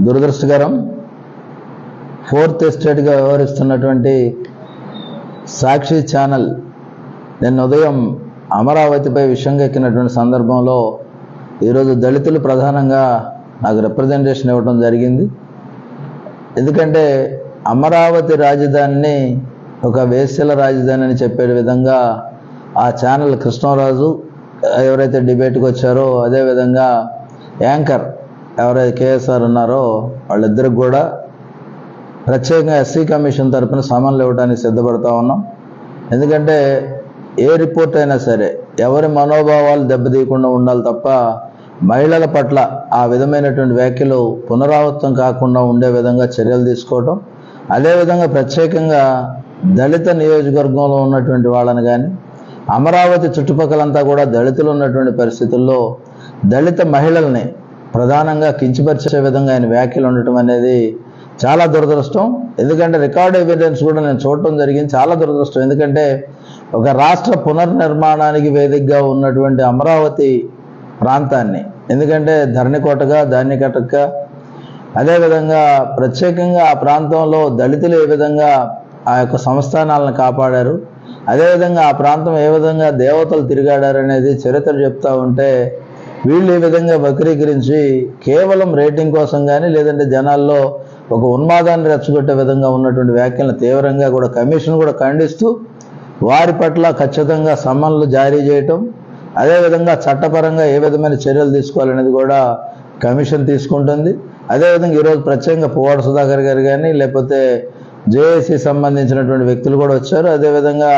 దురదృష్టకరం. ఫోర్త్ ఎస్టేట్గా వ్యవహరిస్తున్నటువంటి సాక్షి ఛానల్ నిన్న ఉదయం అమరావతిపై విషంగెక్కినటువంటి సందర్భంలో ఈరోజు దళితులు ప్రధానంగా నాకు రిప్రజెంటేషన్ ఇవ్వడం జరిగింది. ఎందుకంటే అమరావతి రాజధానిని ఒక వేశ్యల రాజధాని అని చెప్పే విధంగా ఆ ఛానల్ కృష్ణరాజు ఎవరైతే డిబేట్కి వచ్చారో, అదేవిధంగా యాంకర్ ఎవరైతే కేఎస్ఆర్ ఉన్నారో వాళ్ళిద్దరికి కూడా ప్రత్యేకంగా ఎస్సీ కమిషన్ తరఫున సమన్లు ఇవ్వడానికి సిద్ధపడతా ఉన్నాం. ఎందుకంటే ఏ రిపోర్ట్ అయినా సరే ఎవరి మనోభావాలు దెబ్బతీయకుండా ఉండాలి తప్ప మహిళల పట్ల ఆ విధమైనటువంటి వ్యాఖ్యలు పునరావృతం కాకుండా ఉండే విధంగా చర్యలు తీసుకోవటం, అదేవిధంగా ప్రత్యేకంగా దళిత నియోజకవర్గంలో ఉన్నటువంటి వాళ్ళని కానీ అమరావతి చుట్టుపక్కలంతా కూడా దళితులు ఉన్నటువంటి పరిస్థితుల్లో దళిత మహిళల్ని ప్రధానంగా కించపరిచే విధంగా ఆయన వ్యాఖ్యలు ఉండటం అనేది చాలా దురదృష్టం. ఎందుకంటే రికార్డ్ ఎవిడెన్స్ కూడా నేను చూడటం జరిగింది. చాలా దురదృష్టం. ఎందుకంటే ఒక రాష్ట్ర పునర్నిర్మాణానికి వేదికగా ఉన్నటువంటి అమరావతి ప్రాంతాన్ని, ఎందుకంటే ధరణికోటగా ధాన్యకటగా, అదేవిధంగా ప్రత్యేకంగా ఆ ప్రాంతంలో దళితులు ఏ విధంగా ఆ యొక్క సంస్థానాలను కాపాడారు, అదేవిధంగా ఆ ప్రాంతం ఏ విధంగా దేవతలు తిరిగాడారు అనేది చరిత్ర చెప్తా ఉంటే వీళ్ళు ఈ విధంగా వక్రీకరించి కేవలం రేటింగ్ కోసం కానీ లేదంటే జనాల్లో ఒక ఉన్మాదాన్ని రెచ్చగొట్టే విధంగా ఉన్నటువంటి వ్యాఖ్యలను తీవ్రంగా కూడా కమిషన్ కూడా ఖండిస్తూ వారి పట్ల ఖచ్చితంగా సమన్లు జారీ చేయటం, అదేవిధంగా చట్టపరంగా ఏ విధమైన చర్యలు తీసుకోవాలనేది కూడా కమిషన్ తీసుకుంటుంది. అదేవిధంగా ఈరోజు ప్రత్యేకంగా పువ్వాడ సుధాకర్ గారు కానీ లేకపోతే జేఏసీ సంబంధించినటువంటి వ్యక్తులు కూడా వచ్చారు. అదేవిధంగా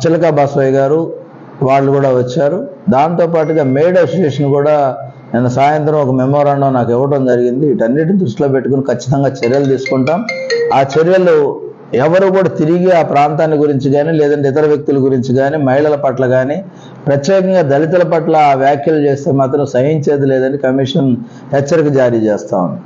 చిలక బసవయ్య గారు వాళ్ళు కూడా వచ్చారు. దాంతోపాటుగా మేడ్ అసోసియేషన్ కూడా నిన్న సాయంత్రం ఒక మెమోరాండం నాకు ఇవ్వడం జరిగింది. వీటన్నిటిని దృష్టిలో పెట్టుకుని ఖచ్చితంగా చర్యలు తీసుకుంటాం. ఆ చర్యలు ఎవరు కూడా తిరిగి ఆ ప్రాంతాన్ని గురించి కానీ లేదంటే ఇతర వ్యక్తుల గురించి కానీ మహిళల పట్ల కానీ ప్రత్యేకంగా దళితుల పట్ల వ్యాఖ్యలు చేస్తే మాత్రం సహించేది లేదని కమిషన్ హెచ్చరిక జారీ చేస్తా ఉంది.